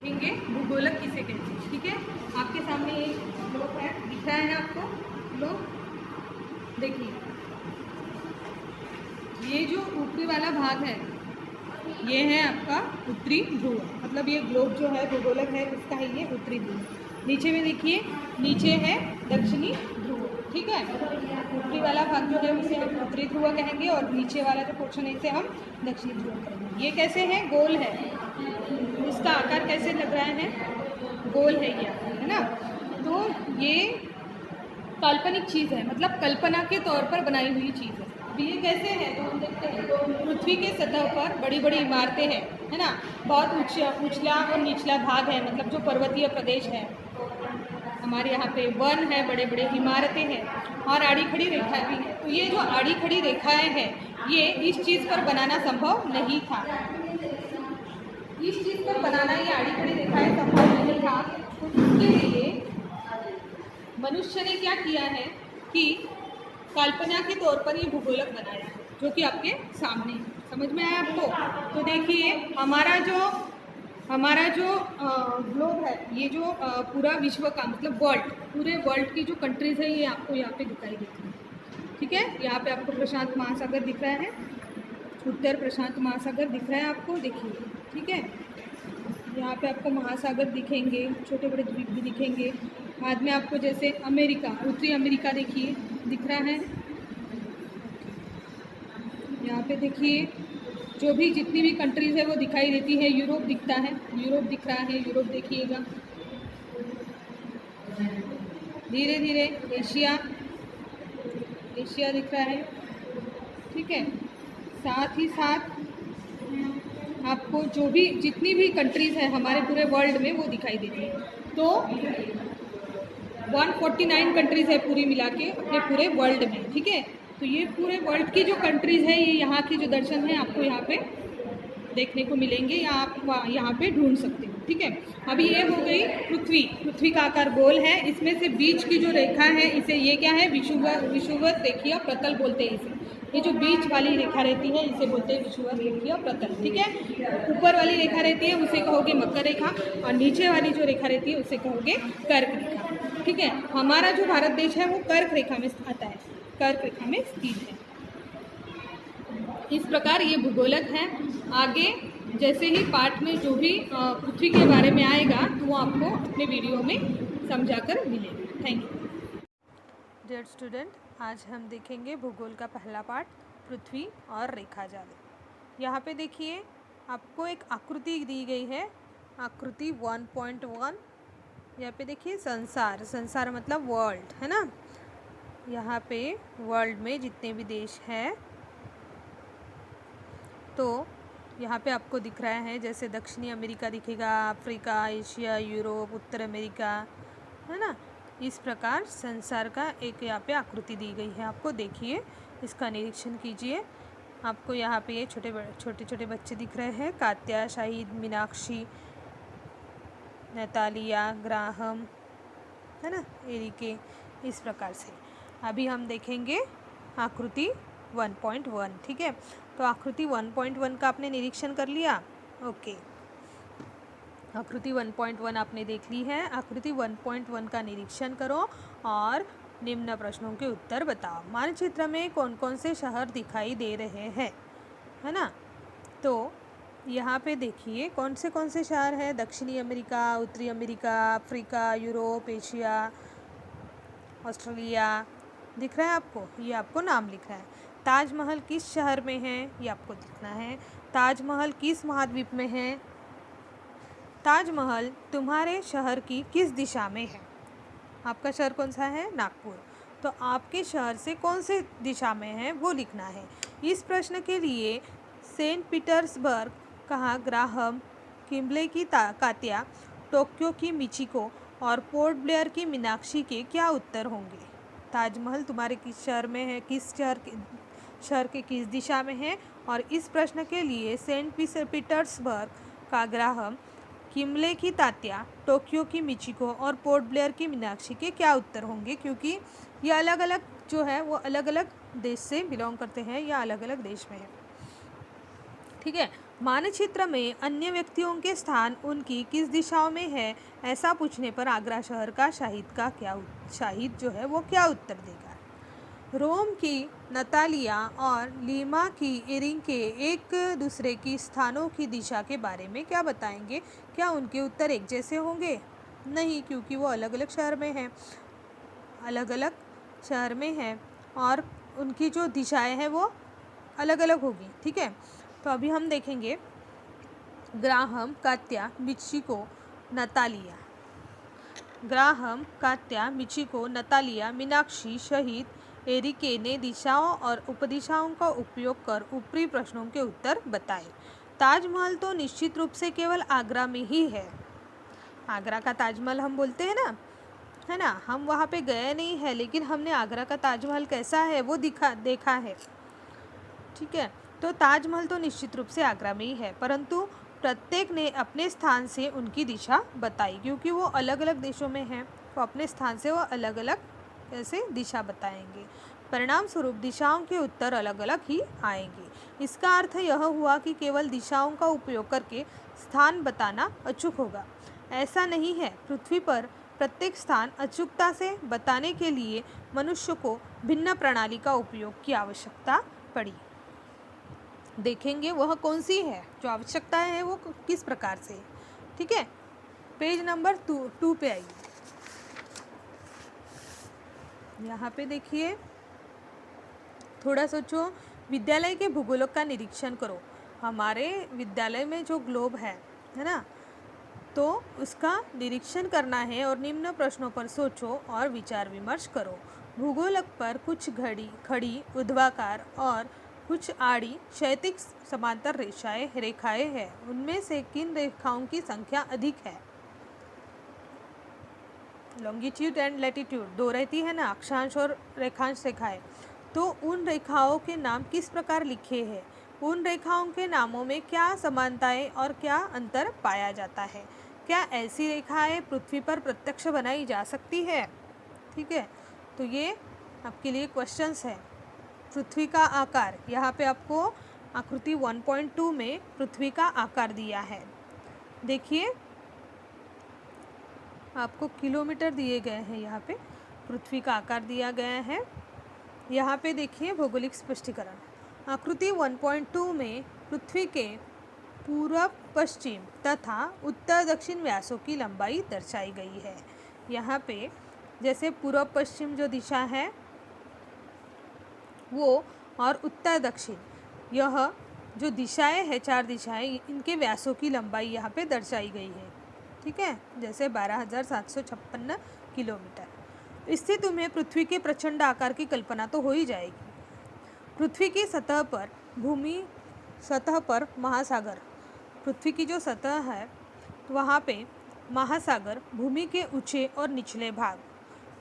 देखेंगे भूगोलक किसे कहते हैं। ठीक है, आपके सामने एक ग्लोब है, दिख रहा है आपको ग्लोब। देखिए ये जो ऊपरी वाला भाग है ये है आपका उत्तरी ध्रुव, मतलब ये ग्लोब जो है भूगोलक है इसका है ये उत्तरी ध्रुव। नीचे में देखिए नीचे है दक्षिणी ध्रुव। ठीक है, ऊपरी वाला भाग जो है उसे हम उत्तरी ध्रुव कहेंगे और नीचे वाला जो पोर्शन है इसे हम दक्षिणी ध्रुव कहेंगे। ये कैसे है, गोल है, इसका आकार कैसे लग रहा है, गोल है ये आकार, है ना। तो ये काल्पनिक चीज़ है, मतलब कल्पना के तौर पर बनाई हुई चीज़ है। अब ये कैसे है तो हम देखते हैं, तो पृथ्वी के सतह पर बड़ी बड़ी इमारतें हैं, है ना। बहुत उछला और निचला भाग है, मतलब जो पर्वतीय प्रदेश है हमारे यहाँ पे, वन है, बड़े बड़े इमारतें हैं और आड़ी खड़ी रेखाएं भी हैं। तो ये जो आड़ी खड़ी रेखाएं हैं ये इस चीज़ पर बनाना संभव नहीं था, इस चीज़ पर बनाना ये आड़ी खड़ी रेखाएं संभव नहीं था। तो इसके लिए मनुष्य ने क्या किया है कि कल्पना के तौर पर ये भूगोलक बनाया है, जो कि आपके सामने है। समझ में आया आपको। तो देखिए हमारा जो ग्लोब है, ये जो पूरा विश्व का मतलब वर्ल्ड, पूरे वर्ल्ड की जो कंट्रीज है ये आपको यहाँ पे दिखाई देती है। ठीक है, यहाँ पे आपको प्रशांत महासागर दिख रहा है, उत्तर प्रशांत महासागर दिख रहा है आपको, देखिए। ठीक है, यहाँ पे आपको महासागर दिखेंगे, छोटे बड़े द्वीप भी दिखेंगे। बाद में आपको जैसे अमेरिका, उत्तरी अमेरिका देखिए दिख रहा है। यहाँ पे देखिए जो भी जितनी भी कंट्रीज़ है वो दिखाई देती है। यूरोप दिखता है, यूरोप दिख रहा है, यूरोप देखिएगा। धीरे धीरे एशिया दिख रहा है। ठीक है, साथ ही साथ आपको जो भी जितनी भी कंट्रीज़ है हमारे पूरे वर्ल्ड में वो दिखाई देती है। तो 149 कंट्रीज़ है पूरी मिला के अपने पूरे वर्ल्ड में। ठीक है, तो ये पूरे वर्ल्ड की जो कंट्रीज़ है ये यहाँ की जो दर्शन है आपको यहाँ पे देखने को मिलेंगे या आप यहाँ पे ढूंढ सकते हो। ठीक है, अभी ये हो गई पृथ्वी का आकार गोल है, इसमें से बीच की जो रेखा है इसे ये क्या है, विषुवत रेखीय प्रतल बोलते हैं इसे। ये जो बीच वाली रेखा रहती है इसे बोलते हैं विषुवत रेखीय प्रतल। ठीक है, ऊपर वाली रेखा रहती है उसे कहोगे मकर रेखा और नीचे वाली जो रेखा रहती है उसे कहोगे कर्क रेखा। ठीक है, हमारा जो भारत देश है वो कर्क रेखा में आता है, कर्क रेखा में स्थित है। इस प्रकार ये भूगोलक है। आगे जैसे ही पाठ में जो भी पृथ्वी के बारे में आएगा तो वो आपको अपने वीडियो में समझाकर मिलेगा। Thank you. डियर स्टूडेंट, आज हम देखेंगे भूगोल का पहला पाठ, पृथ्वी और रेखा जाल। यहाँ पे देखिए आपको एक आकृति दी गई है, आकृति 1.1। यहाँ पे देखिए संसार मतलब वर्ल्ड, है ना। यहाँ पे वर्ल्ड में जितने भी देश हैं तो यहाँ पे आपको दिख रहा है, जैसे दक्षिणी अमेरिका दिखेगा, अफ्रीका, एशिया, यूरोप, उत्तर अमेरिका, है ना। इस प्रकार संसार का एक यहाँ पे आकृति दी गई है। आपको देखिए, इसका निरीक्षण कीजिए। आपको यहाँ पे ये छोटे छोटे बच्चे दिख रहे हैं, कात्या, शाहिद, मीनाक्षी, नतालिया, ग्राहम, है ना, एरिके। इस प्रकार से अभी हम देखेंगे आकृति 1.1। ठीक है, तो आकृति 1.1 का आपने निरीक्षण कर लिया। ओके, आकृति 1.1 आपने देख ली है। आकृति 1.1 का निरीक्षण करो और निम्न प्रश्नों के उत्तर बताओ। मानचित्र में कौन कौन से शहर दिखाई दे रहे हैं, है ना। तो यहाँ पे देखिए कौन से शहर हैं, दक्षिणी अमेरिका, उत्तरी America, Africa, Europe, Asia, Australia दिख रहा है आपको। ये आपको नाम लिख रहा है। ताजमहल किस शहर में है ये आपको लिखना है। ताजमहल किस महाद्वीप में है। ताजमहल तुम्हारे शहर की किस दिशा में है। आपका शहर कौन सा है, नागपुर, तो आपके शहर से कौन से दिशा में है वो लिखना है। इस प्रश्न के लिए सेंट पीटर्सबर्ग कहाँ, ग्राहम, किम्बले की कात्या, टोक्यो की मिचिको और पोर्ट ब्लेयर की मीनाक्षी के क्या उत्तर होंगे। ताजमहल तुम्हारे किस शहर में है, किस शहर के किस दिशा में है, और इस प्रश्न के लिए सेंट पीटर्सबर्ग का ग्राहम, किम्बले की तात्या, टोक्यो की मिचिको और पोर्ट ब्लेयर की मीनाक्षी के क्या उत्तर होंगे, क्योंकि ये अलग अलग जो है वो अलग अलग देश से बिलोंग करते हैं या अलग अलग देश में है। ठीक है। मानचित्र में अन्य व्यक्तियों के स्थान उनकी किस दिशाओं में है, ऐसा पूछने पर आगरा शहर का शाहिद जो है वो क्या उत्तर देगा? रोम की नतालिया और लीमा की इरिंके एक दूसरे की स्थानों की दिशा के बारे में क्या बताएंगे? क्या उनके उत्तर एक जैसे होंगे? नहीं, क्योंकि वो अलग अलग शहर में हैं और उनकी जो दिशाएं हैं वो अलग अलग होगी। ठीक है, तो अभी हम देखेंगे ग्राहम, कात्या, मिचिको, नतालिया, मीनाक्षी, शहीद, एरिके ने दिशाओं और उपदिशाओं का उपयोग कर ऊपरी प्रश्नों के उत्तर बताए। ताजमहल तो निश्चित रूप से केवल आगरा में ही है। आगरा का ताजमहल हम बोलते हैं ना, है ना, हम वहाँ पे गए नहीं है, लेकिन हमने आगरा का ताजमहल कैसा है वो देखा है। ठीक है, तो ताजमहल तो निश्चित रूप से आगरा में ही है, परंतु प्रत्येक ने अपने स्थान से उनकी दिशा बताई, क्योंकि वो अलग अलग देशों में हैं, तो अपने स्थान से वो अलग अलग ऐसे दिशा बताएंगे। परिणाम स्वरूप दिशाओं के उत्तर अलग अलग ही आएंगे। इसका अर्थ यह हुआ कि केवल दिशाओं का उपयोग करके स्थान बताना अचूक होगा। ऐसा नहीं है। पृथ्वी पर प्रत्येक स्थान अचूकता से बताने के लिए मनुष्य को भिन्न प्रणाली का उपयोग की आवश्यकता पड़ी। देखेंगे वह कौन सी है, जो आवश्यकता है वो किस प्रकार से। ठीक है, पेज नंबर 2 पे आइए। यहाँ पे देखिए, थोड़ा सोचो, विद्यालय के भूगोलक का निरीक्षण करो। हमारे विद्यालय में जो ग्लोब है ना, तो उसका निरीक्षण करना है और निम्न प्रश्नों पर सोचो और विचार विमर्श करो। भूगोलक पर कुछ खड़ी ऊर्ध्वाकार और कुछ आड़ी क्षैतिज समांतर रेखाएं हैं। उनमें से किन रेखाओं की संख्या अधिक है? लॉन्गिट्यूड एंड लैटिट्यूड दो रहती है ना, अक्षांश और रेखांश रेखाएं। तो उन रेखाओं के नाम किस प्रकार लिखे हैं? उन रेखाओं के नामों में क्या समानताएं और क्या अंतर पाया जाता है? क्या ऐसी रेखाएं पृथ्वी पर प्रत्यक्ष बनाई जा सकती है? ठीक है, तो ये आपके लिए क्वेश्चंस है। पृथ्वी का आकार, यहाँ पे आपको आकृति 1.2 में पृथ्वी का आकार दिया है। देखिए, आपको किलोमीटर दिए गए हैं, यहाँ पे पृथ्वी का आकार दिया गया है। यहाँ पे देखिए भौगोलिक स्पष्टीकरण। आकृति 1.2 में पृथ्वी के पूर्व पश्चिम तथा उत्तर दक्षिण व्यासों की लंबाई दर्शाई गई है। यहाँ पे जैसे पूर्व पश्चिम जो दिशा है वो, और उत्तर दक्षिण, यह जो दिशाएं हैं, 4 दिशाएं, इनके व्यासों की लंबाई यहाँ पे दर्शाई गई है। ठीक है, जैसे 12,756 किलोमीटर। इससे तुम्हें पृथ्वी के प्रचंड आकार की कल्पना तो हो ही जाएगी। पृथ्वी की सतह पर महासागर, पृथ्वी की जो सतह है वहाँ पे महासागर, भूमि के ऊंचे और निचले भाग,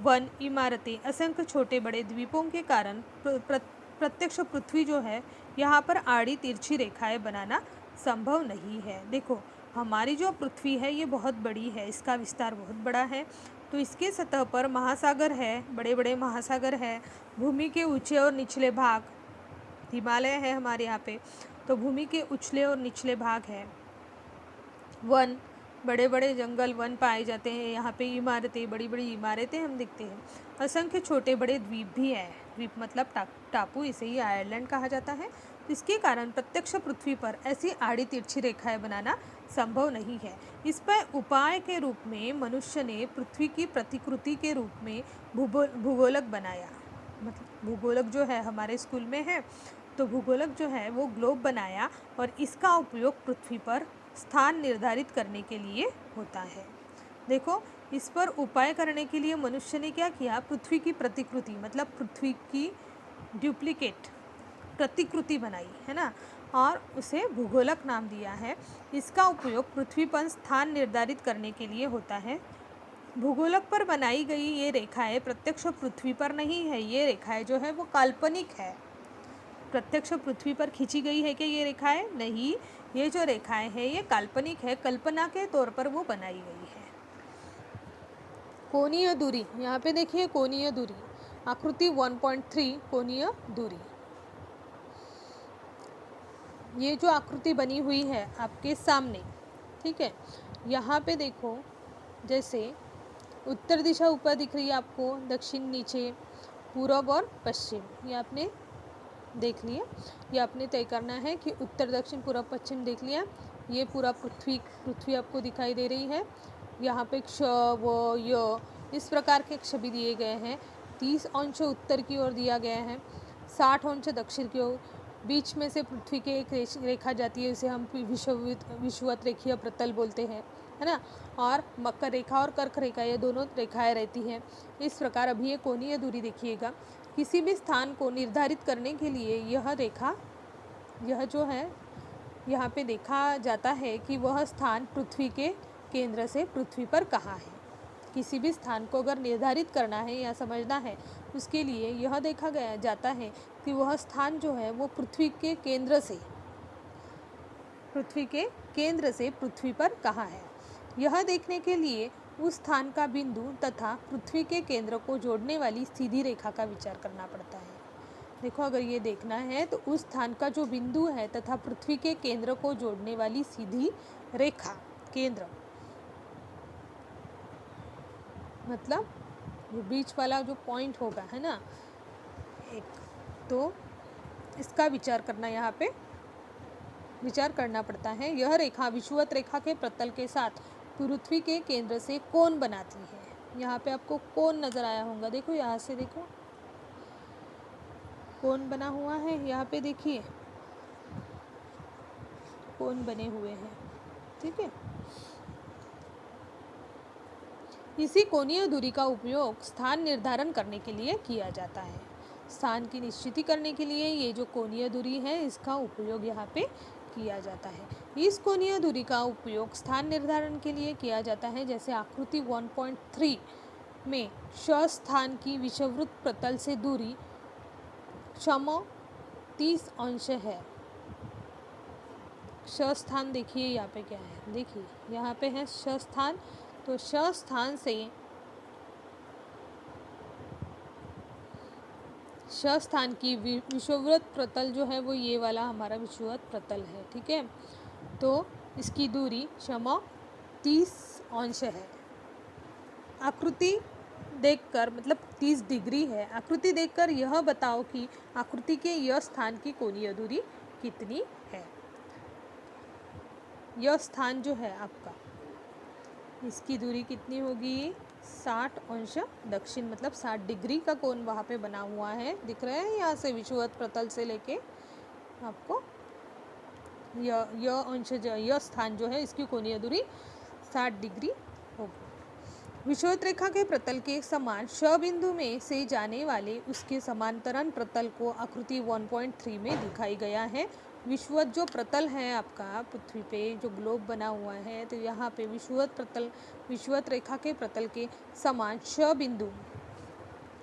वन, इमारतें, असंख्य छोटे बड़े द्वीपों के कारण प्रत्यक्ष पृथ्वी जो है यहाँ पर आड़ी तिरछी रेखाएं बनाना संभव नहीं है। देखो, हमारी जो पृथ्वी है ये बहुत बड़ी है, इसका विस्तार बहुत बड़ा है, तो इसके सतह पर महासागर है, बड़े बड़े महासागर है, भूमि के ऊंचे और निचले भाग, हिमालय है हमारे यहाँ पे, तो भूमि के उछले और निचले भाग है, वन, बड़े बड़े जंगल वन पाए जाते हैं यहाँ पे, इमारतें, बड़ी बड़ी इमारतें हम देखते हैं, असंख्य छोटे बड़े द्वीप भी है। द्वीप मतलब टापू, इसे ही आयरलैंड कहा जाता है। इसके कारण प्रत्यक्ष पृथ्वी पर ऐसी आड़ी तिरछी रेखाएं बनाना संभव नहीं है। इस पर उपाय के रूप में मनुष्य ने पृथ्वी की प्रतिकृति के रूप में भूगोलक बनाया। मतलब भूगोलक जो है हमारे स्कूल में है, तो भूगोलक जो है वो ग्लोब बनाया और इसका उपयोग पृथ्वी पर स्थान निर्धारित करने के लिए होता है। देखो, इस पर उपाय करने के लिए मनुष्य ने क्या किया? पृथ्वी की प्रतिकृति, मतलब पृथ्वी की डुप्लीकेट प्रतिकृति बनाई है ना, और उसे भूगोलक नाम दिया है। इसका उपयोग पृथ्वी पर स्थान निर्धारित करने के लिए होता है। भूगोलक पर बनाई गई ये रेखाएं प्रत्यक्ष पृथ्वी पर नहीं है, ये रेखाएं जो है वो काल्पनिक है। प्रत्यक्ष पृथ्वी पर खींची गई है कि ये रेखाएं नहीं, ये जो रेखाएं हैं ये काल्पनिक है, कल्पना के तौर पर वो बनाई गई है। कोणीय दूरी, यहाँ पे देखिए कोणीय दूरी, आकृति 1.3 कोणीय दूरी। ये जो आकृति बनी हुई है आपके सामने, ठीक है, यहाँ पे देखो, जैसे उत्तर दिशा ऊपर दिख रही है आपको, दक्षिण नीचे, पूर्व और पश्चिम, ये आपने देख लिया। ये आपने तय करना है कि उत्तर दक्षिण पूर्व पश्चिम देख लिया। ये पूरा पृथ्वी आपको दिखाई दे रही है। यहाँ पे क्ष व य इस प्रकार के अक्ष भी दिए गए हैं। 30 अंश उत्तर की ओर दिया गया है, 60 अंश दक्षिण की ओर। बीच में से पृथ्वी की एक रेखा जाती है, इसे हम विषुवत रेखीय प्रतल बोलते हैं, है ना। और मकर रेखा और कर्क रेखा, ये दोनों रेखाएं रहती हैं। इस प्रकार अभी ये कोणीय दूरी देखिएगा। किसी भी स्थान को निर्धारित करने के लिए यह रेखा, यह जो है यहाँ पे देखा जाता है कि वह स्थान पृथ्वी के केंद्र से पृथ्वी पर कहाँ है। किसी भी स्थान को अगर निर्धारित करना है या समझना है, उसके लिए यह देखा गया जाता है कि वह स्थान जो है वो पृथ्वी के केंद्र से पृथ्वी पर कहाँ है। यह देखने के लिए उस स्थान का बिंदु तथा पृथ्वी के केंद्र को जोड़ने वाली सीधी रेखा का विचार करना पड़ता है। देखो, अगर ये देखना है तो उस स्थान का जो बिंदु है तथा पृथ्वी के केंद्र को जोड़ने वाली सीधी रेखा, केंद्र मतलब जो बीच वाला जो पॉइंट होगा, है ना, एक, तो इसका विचार करना पड़ता है। यह रेखा विषुवत रेखा के प्रतल के साथ पृथ्वी के केंद्र से कोण बनाती है। यहाँ पे आपको कोण नजर आया होगा, देखो यहाँ से देखो कोण बना हुआ है, यहाँ पे देखिए कोण बने हुए हैं, ठीक है। इसी कोणीय दूरी का उपयोग स्थान निर्धारण करने के लिए किया जाता है। स्थान की निश्चिति करने के लिए ये जो कोणीय दूरी है, इसका उपयोग यहाँ पे किया जाता है। इस कोणीय दूरी का उपयोग स्थान निर्धारण के लिए किया जाता है। जैसे आकृति 1.3 में श स्थान की विषुववृत्त प्रतल से दूरी क्षम 30 अंश है। श स्थान देखिए यहाँ पे क्या है, देखिए यहाँ पे है श स्थान, तो श स्थान से श स्थान की विषुववृत्त प्रतल जो है वो ये वाला हमारा विषुववृत्त प्रतल है, ठीक है। तो इसकी दूरी क्षमा 30 अंश है। आकृति देखकर, मतलब 30 डिग्री है। आकृति देखकर यह बताओ कि आकृति के यह स्थान की कोणीय दूरी कितनी है। यह स्थान जो है आपका, इसकी दूरी कितनी होगी, 60 अंश दक्षिण, मतलब 60 डिग्री का कोण वहाँ पे बना हुआ है, दिख रहा है यहाँ से विषुववृत्त प्रतल से लेके आपको यह स्थान जो है इसकी कोणीय दूरी 60 डिग्री होगी। विषुववृत्त रेखा के प्रतल के समान श बिंदु में से जाने वाले उसके समांतरण प्रतल को आकृति 1.3 में दिखाई गया है। विषुववृत्त जो प्रतल है आपका पृथ्वी पे जो ग्लोब बना हुआ है, तो यहाँ पे विषुववृत्त रेखा के प्रतल के समान श बिंदु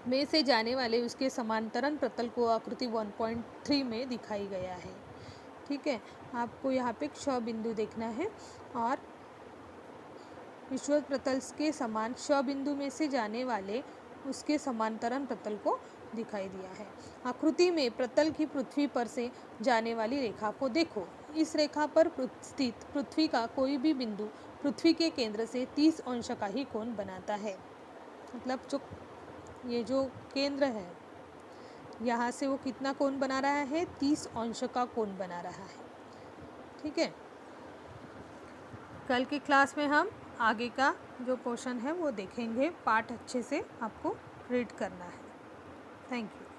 में से जाने वाले उसके समांतरण प्रतल को आकृति 1.3 में दिखाई गया है, ठीक है। आपको यहाँ पे श बिंदु देखना है और विषुववृत्त प्रतल के समान श बिंदु में से जाने वाले उसके समांतरण प्रतल को दिखाई दिया है। आकृति में प्रतल की पृथ्वी पर से जाने वाली रेखा को देखो। इस रेखा पर स्थित पृथ्वी का कोई भी बिंदु पृथ्वी के केंद्र से 30 अंश का ही कोण बनाता है। मतलब ये जो केंद्र है यहाँ से वो कितना कोण बना रहा है, 30 अंश का कोण बना रहा है, ठीक है। कल की क्लास में हम आगे का जो पोर्शन है वो देखेंगे। पाठ अच्छे से आपको रीड करना है। Thank you.